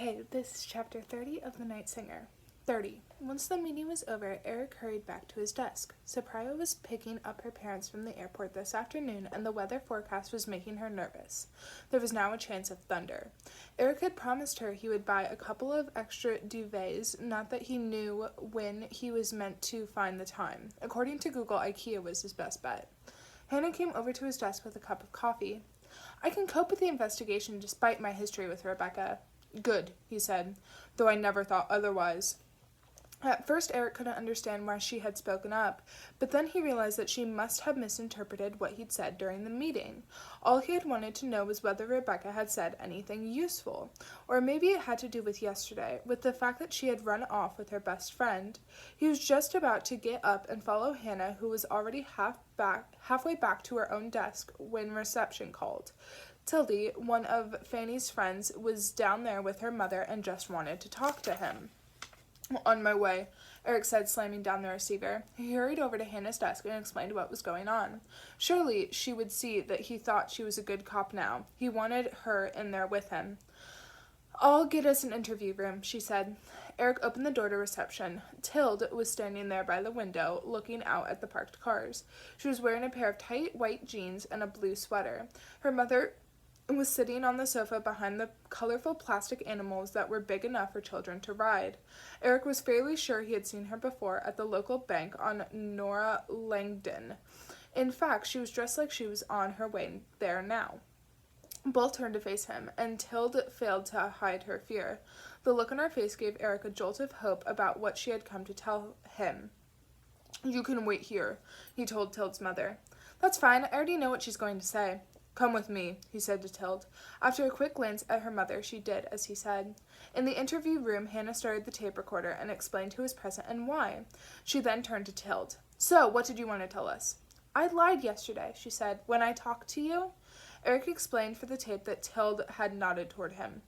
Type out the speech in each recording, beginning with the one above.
Okay, this is chapter 30 of The Night Singer. 30. Once the meeting was over, Eric hurried back to his desk. Supriya was picking up her parents from the airport this afternoon, and the weather forecast was making her nervous. There was now a chance of thunder. Eric had promised her he would buy a couple of extra duvets, not that he knew when he was meant to find the time. According to Google, IKEA was his best bet. Hannah came over to his desk with a cup of coffee. I can cope with the investigation despite my history with Rebecca. Good, he said, though I never thought otherwise. At first, Eric couldn't understand why she had spoken up, but then he realized that she must have misinterpreted what he'd said during the meeting. All he had wanted to know was whether Rebecca had said anything useful, or maybe it had to do with yesterday, with the fact that she had run off with her best friend. He was just about to get up and follow Hannah, who was already halfway back to her own desk, when reception called. Tildy, one of Fanny's friends, was down there with her mother and just wanted to talk to him. On my way, Eric said, slamming down the receiver. He hurried over to Hannah's desk and explained what was going on. Surely she would see that he thought she was a good cop now. He wanted her in there with him. I'll get us an interview room, she said. Eric opened the door to reception. Tilde was standing there by the window, looking out at the parked cars. She was wearing a pair of tight white jeans and a blue sweater. Her mother was sitting on the sofa behind the colorful plastic animals that were big enough for children to ride. Eric was fairly sure he had seen her before at the local bank on Nora Langdon. In fact, she was dressed like she was on her way there now. Both turned to face him, and Tilde failed to hide her fear. The look on her face gave Eric a jolt of hope about what she had come to tell him. You can wait here, he told Tilde's mother. That's fine, I already know what she's going to say. Come with me, he said to Tilde. After a quick glance at her mother, she did as he said. In the interview room, Hannah started the tape recorder and explained who was present and why. She then turned to Tilde. So, what did you want to tell us? I lied yesterday, she said, when I talked to you. Eric explained for the tape that Tilde had nodded toward him.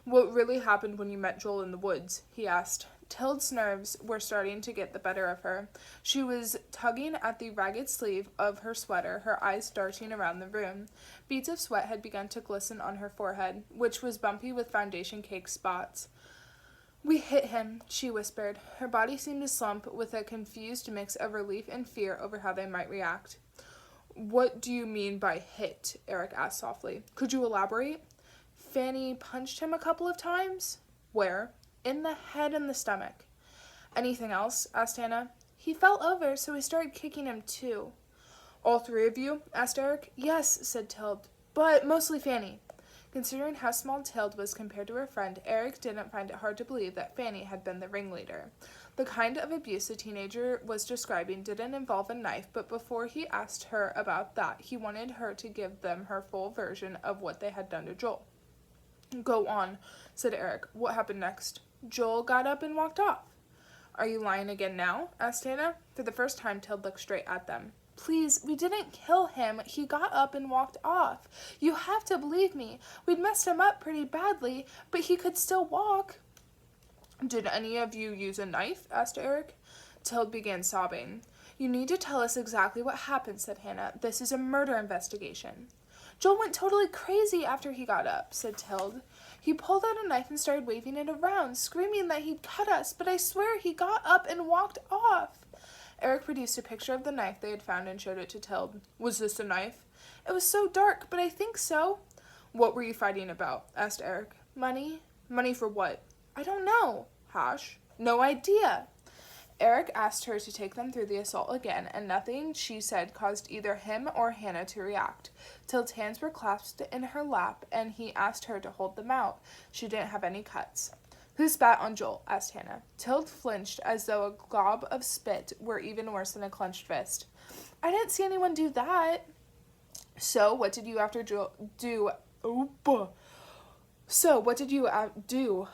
What really happened when you met Joel in the woods? He asked. Tilde's nerves were starting to get the better of her. She was tugging at the ragged sleeve of her sweater, her eyes darting around the room. Beads of sweat had begun to glisten on her forehead, which was bumpy with foundation-cake spots. We hit him, she whispered. Her body seemed to slump with a confused mix of relief and fear over how they might react. What do you mean by hit? Eric asked softly. Could you elaborate? Fanny punched him a couple of times. Where? In the head and the stomach. Anything else? Asked Hannah. He fell over, so we started kicking him too. All three of you? Asked Eric. Yes, said Tilde, but mostly Fanny. Considering how small Tilde was compared to her friend, Eric didn't find it hard to believe that Fanny had been the ringleader. The kind of abuse the teenager was describing didn't involve a knife, but before he asked her about that, he wanted her to give them her full version of what they had done to Joel. Go on, said Eric. What happened next? Joel got up and walked off. Are you lying again now? Asked Hannah. For the first time, Tilde looked straight at them. Please, we didn't kill him. He got up and walked off. You have to believe me. We'd messed him up pretty badly, but he could still walk. Did any of you use a knife? Asked Eric. Tilde began sobbing. You need to tell us exactly what happened, said Hannah. This is a murder investigation. Joel went totally crazy after he got up, said Tilde. He pulled out a knife and started waving it around, screaming that he'd cut us, but I swear he got up and walked off. Eric produced a picture of the knife they had found and showed it to Tilde. Was this a knife? It was so dark, but I think so. What were you fighting about? Asked Eric. Money. Money for what? I don't know. Hash. No idea. Eric asked her to take them through the assault again, and nothing she said caused either him or Hannah to react. Tilde's hands were clasped in her lap, and he asked her to hold them out. She didn't have any cuts. Who spat on Joel? Asked Hannah. Tilde flinched as though a glob of spit were even worse than a clenched fist. I didn't see anyone do that. So, what did you after Joel do? So, what did you do?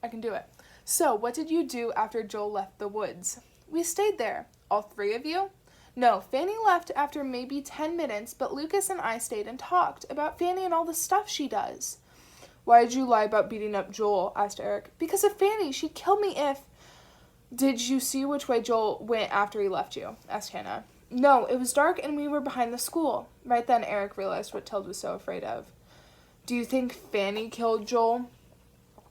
I can do it. So, what did you do after Joel left the woods? We stayed there. All three of you? No, Fanny left after maybe 10 minutes, but Lucas and I stayed and talked about Fanny and all the stuff she does. Why did you lie about beating up Joel? Asked Eric. Because of Fanny. She'd kill me if... Did you see which way Joel went after he left you? Asked Hannah. No, it was dark and we were behind the school. Right then, Eric realized what Tilde was so afraid of. Do you think Fanny killed Joel?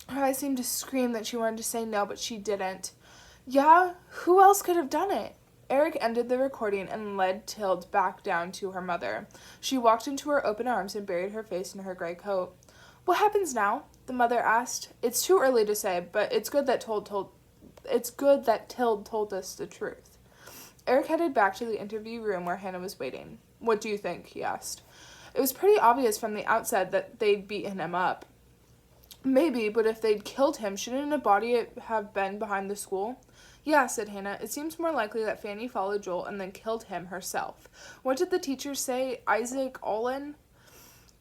Her eyes seemed to scream that she wanted to say no, but she didn't. Yeah, who else could have done it? Eric ended the recording and led Tilde back down to her mother. She walked into her open arms and buried her face in her gray coat. What happens now? The mother asked. It's too early to say, but it's good that Tilde told us the truth. Eric headed back to the interview room where Hannah was waiting. What do you think? He asked. It was pretty obvious from the outset that they'd beaten him up. Maybe, but if they'd killed him, shouldn't a body have been behind the school? Yeah, said Hannah. It seems more likely that Fanny followed Joel and then killed him herself. What did the teacher say? Isaac Olin?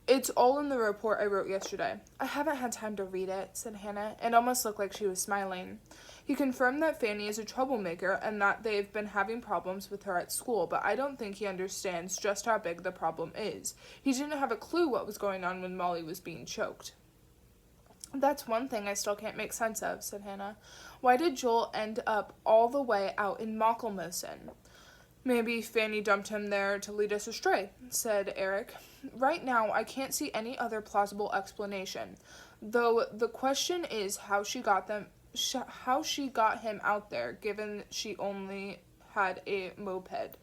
It's all in the report I wrote yesterday. I haven't had time to read it, said Hannah. It almost looked like she was smiling. He confirmed that Fanny is a troublemaker and that they've been having problems with her at school, but I don't think he understands just how big the problem is. He didn't have a clue what was going on when Molly was being choked. That's one thing I still can't make sense of, said Hannah. Why did Joel end up all the way out in Mockelmosen? Maybe Fanny dumped him there to lead us astray, said Eric. Right now, I can't see any other plausible explanation, though the question is how she got him out there, given she only had a moped.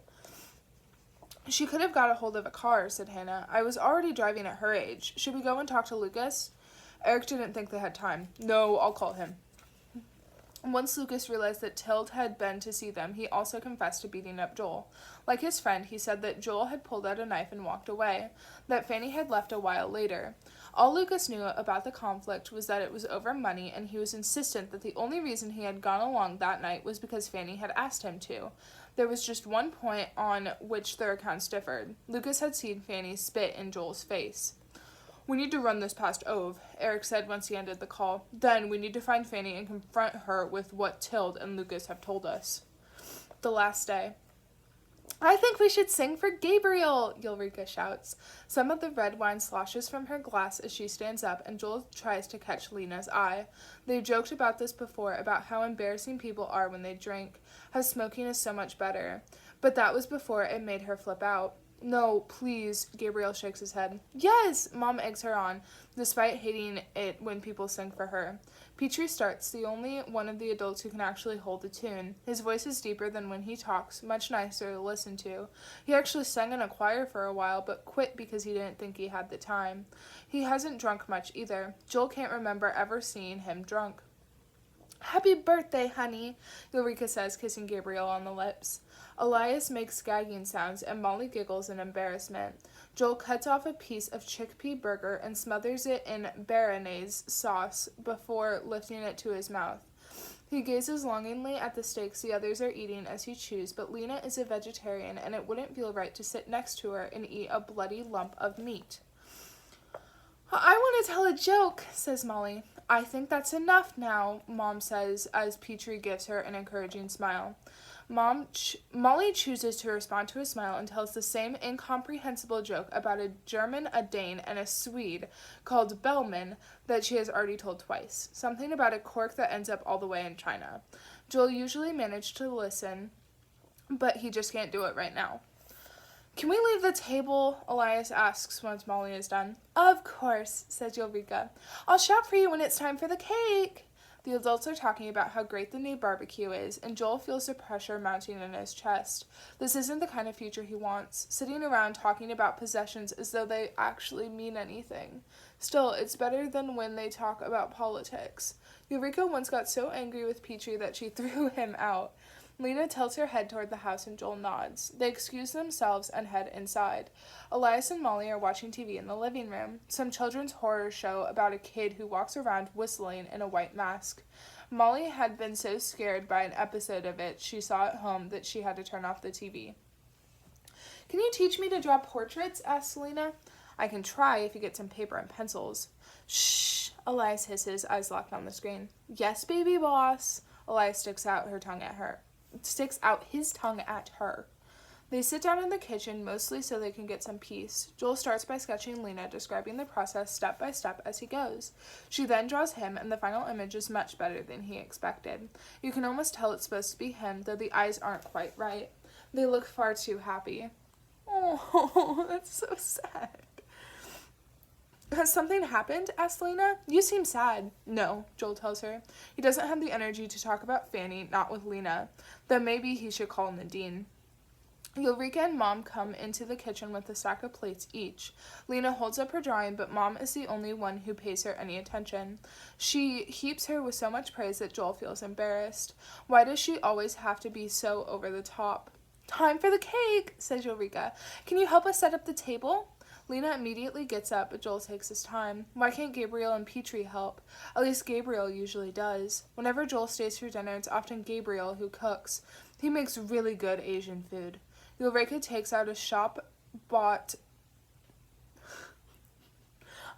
She could have got a hold of a car, said Hannah. I was already driving at her age. Should we go and talk to Lucas? Eric didn't think they had time. No, I'll call him. Once Lucas realized that Tilde had been to see them, he also confessed to beating up Joel. Like his friend, he said that Joel had pulled out a knife and walked away, that Fanny had left a while later. All Lucas knew about the conflict was that it was over money, and he was insistent that the only reason he had gone along that night was because Fanny had asked him to. There was just one point on which their accounts differed. Lucas had seen Fanny spit in Joel's face. We need to run this past Ove, Eric said once he ended the call. Then we need to find Fanny and confront her with what Tilde and Lucas have told us. The last day. I think we should sing for Gabriel, Ulrika shouts. Some of the red wine sloshes from her glass as she stands up, and Joel tries to catch Lena's eye. They've joked about this before, about how embarrassing people are when they drink, how smoking is so much better. But that was before it made her flip out. No, please, Gabriel shakes his head. Yes, Mom eggs her on, despite hating it when people sing for her. Petrie starts, the only one of the adults who can actually hold a tune. His voice is deeper than when he talks, much nicer to listen to. He actually sang in a choir for a while, but quit because he didn't think he had the time. He hasn't drunk much either. Joel can't remember ever seeing him drunk. Happy birthday, honey, Ulrika says, kissing Gabriel on the lips. Elias makes gagging sounds, and Molly giggles in embarrassment. Joel cuts off a piece of chickpea burger and smothers it in béarnaise sauce before lifting it to his mouth. He gazes longingly at the steaks the others are eating as he chews, but Lena is a vegetarian, and it wouldn't feel right to sit next to her and eat a bloody lump of meat. I want to tell a joke, says Molly. I think that's enough now, Mom says, as Petrie gives her an encouraging smile. Molly chooses to respond to his smile and tells the same incomprehensible joke about a German, a Dane, and a Swede called Bellman that she has already told twice. Something about a cork that ends up all the way in China. Joel usually managed to listen, but he just can't do it right now. Can we leave the table? Elias asks once Molly is done. Of course, says Ulrika. I'll shout for you when it's time for the cake. The adults are talking about how great the new barbecue is, and Joel feels the pressure mounting in his chest. This isn't the kind of future he wants, sitting around talking about possessions as though they actually mean anything. Still, it's better than when they talk about politics. Eureka once got so angry with Petrie that she threw him out. Lena tilts her head toward the house and Joel nods. They excuse themselves and head inside. Elias and Molly are watching TV in the living room. Some children's horror show about a kid who walks around whistling in a white mask. Molly had been so scared by an episode of it she saw at home that she had to turn off the TV. Can you teach me to draw portraits? Asks Lena. I can try if you get some paper and pencils. Shh, Elias hisses, eyes locked on the screen. Yes, baby boss. Elias sticks out his tongue at her. They sit down in the kitchen, mostly so they can get some peace. Joel starts by sketching Lena, describing the process step by step as he goes. She then draws him, and the final image is much better than he expected. You can almost tell it's supposed to be him, though the eyes aren't quite right. They look far too happy. Oh, that's so sad. Has something happened? Asks Lena. You seem sad. No, Joel tells her. He doesn't have the energy to talk about Fanny, not with Lena. Though maybe he should call Nadine. Ulrika and Mom come into the kitchen with a stack of plates each. Lena holds up her drawing, but Mom is the only one who pays her any attention. She heaps her with so much praise that Joel feels embarrassed. Why does she always have to be so over the top? Time for the cake, says Ulrika. Can you help us set up the table? Lena immediately gets up, but Joel takes his time. Why can't Gabriel and Petrie help? At least Gabriel usually does. Whenever Joel stays for dinner, it's often Gabriel who cooks. He makes really good Asian food. Ulrika takes out a shop-bought...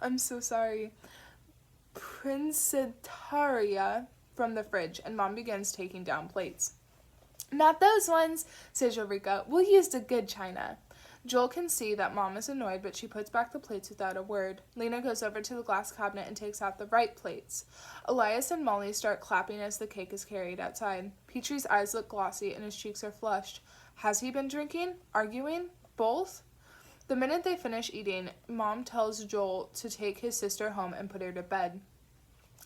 I'm so sorry. Princitaria from the fridge, and Mom begins taking down plates. Not those ones, says Ulrika. We'll use the good china. Joel can see that Mom is annoyed, but she puts back the plates without a word. Lena goes over to the glass cabinet and takes out the right plates. Elias and Molly start clapping as the cake is carried outside. Petrie's eyes look glossy and his cheeks are flushed. Has he been drinking? Arguing? Both? The minute they finish eating, Mom tells Joel to take his sister home and put her to bed.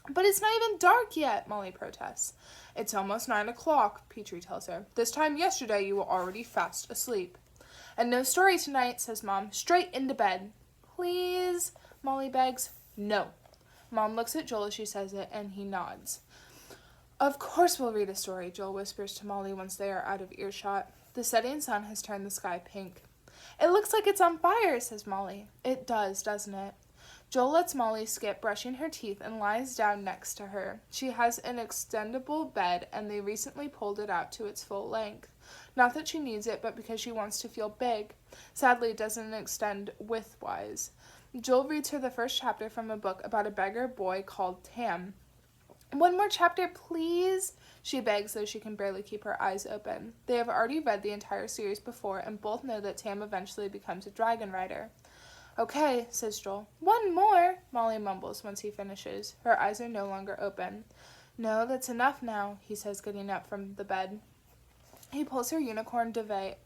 But it's not even dark yet, Molly protests. It's almost 9 o'clock, Petrie tells her. This time yesterday you were already fast asleep. And no story tonight, says Mom. Straight into bed. Please, Molly begs. No. Mom looks at Joel as she says it, and he nods. Of course we'll read a story, Joel whispers to Molly once they are out of earshot. The setting sun has turned the sky pink. It looks like it's on fire, says Molly. It does, doesn't it? Joel lets Molly skip brushing her teeth and lies down next to her. She has an extendable bed, and they recently pulled it out to its full length. Not that she needs it, but because she wants to feel big. Sadly, it doesn't extend widthwise. Joel reads her the first chapter from a book about a beggar boy called Tam. One more chapter, please, she begs, though she can barely keep her eyes open. They have already read the entire series before, and both know that Tam eventually becomes a dragon rider. Okay, says Joel. One more, Molly mumbles once he finishes. Her eyes are no longer open. No, that's enough now, he says, getting up from the bed. He pulls her unicorn duvet.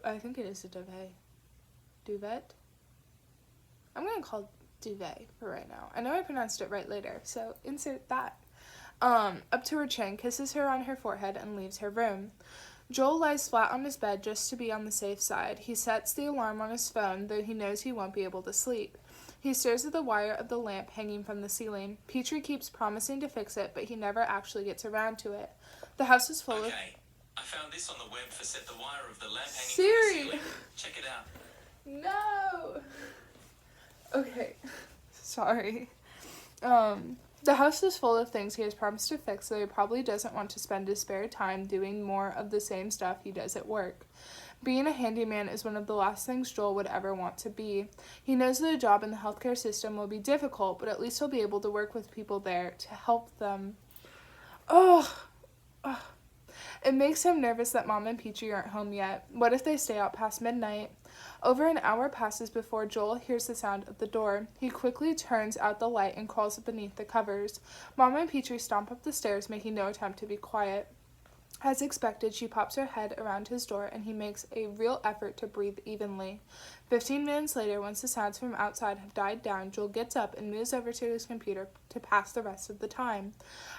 I think it is a duvet. Duvet? I'm going to call it duvet for right now. I know I pronounced it right later, so insert that. Up to her chin, kisses her on her forehead, and leaves her room. Joel lies flat on his bed just to be on the safe side. He sets the alarm on his phone, though he knows he won't be able to sleep. He stares at the wire of the lamp hanging from the ceiling. Petrie keeps promising to fix it, but he never actually gets around to it. The house is full of... Okay, I found this on the web for set the wire of the lamp hanging Siri! from the ceiling. Check it out. No! Okay. Sorry. The house is full of things he has promised to fix, so he probably doesn't want to spend his spare time doing more of the same stuff he does at work. Being a handyman is one of the last things Joel would ever want to be. He knows that a job in the healthcare system will be difficult, but at least he'll be able to work with people there to help them. It makes him nervous that Mom and Petrie aren't home yet. What if they stay out past midnight? Over an hour passes before Joel hears the sound of the door. He quickly turns out the light and crawls beneath the covers. Mom and Petrie stomp up the stairs, making no attempt to be quiet. As expected, she pops her head around his door, and he makes a real effort to breathe evenly. 15 minutes later, once the sounds from outside have died down, Joel gets up and moves over to his computer to pass the rest of the time.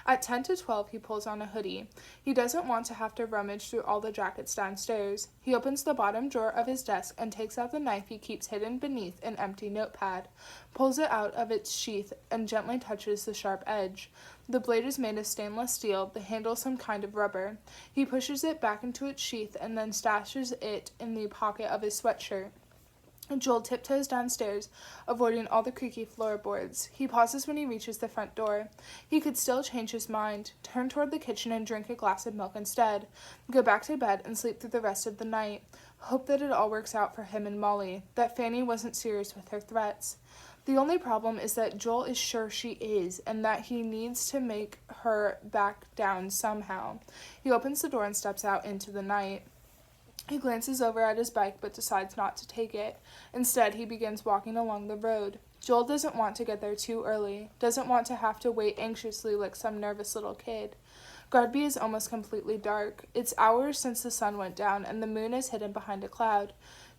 At 10 to 12, he pulls on a hoodie. He doesn't want to have to rummage through all the jackets downstairs. He opens the bottom drawer of his desk and takes out the knife he keeps hidden beneath an empty notepad, pulls it out of its sheath, and gently touches the sharp edge. The blade is made of stainless steel, the handle some kind of rubber. He pushes it back into its sheath and then stashes it in the pocket of his sweatshirt. Joel tiptoes downstairs, avoiding all the creaky floorboards. He pauses when he reaches the front door. He could still change his mind, turn toward the kitchen and drink a glass of milk instead, go back to bed and sleep through the rest of the night. Hope that it all works out for him and Molly, that Fanny wasn't serious with her threats. The only problem is that Joel is sure she is, and that he needs to make her back down somehow. He opens the door and steps out into the night. He glances over at his bike, but decides not to take it. Instead, he begins walking along the road. Joel doesn't want to get there too early, doesn't want to have to wait anxiously like some nervous little kid. Guardby is almost completely dark. It's hours since the sun went down, and the moon is hidden behind a cloud.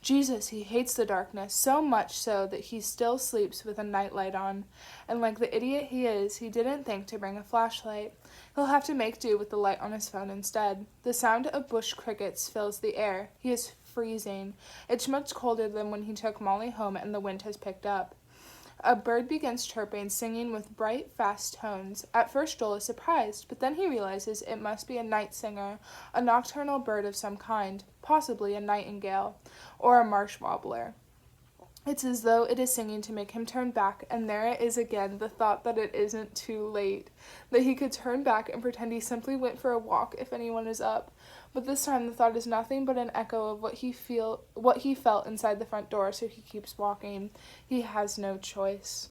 Jesus, he hates the darkness, so much so that he still sleeps with a nightlight on. And like the idiot he is, he didn't think to bring a flashlight. He'll have to make do with the light on his phone instead. The sound of bush crickets fills the air. He is freezing. It's much colder than when he took Molly home and the wind has picked up. A bird begins chirping, singing with bright, fast tones. At first Joel is surprised, but then he realizes it must be a night singer, a nocturnal bird of some kind, possibly a nightingale, or a marsh warbler. It's as though it is singing to make him turn back, and there it is again, the thought that it isn't too late, that he could turn back and pretend he simply went for a walk if anyone is up. But this time the thought is nothing but an echo of what he felt inside the front door, so he keeps walking. He has no choice.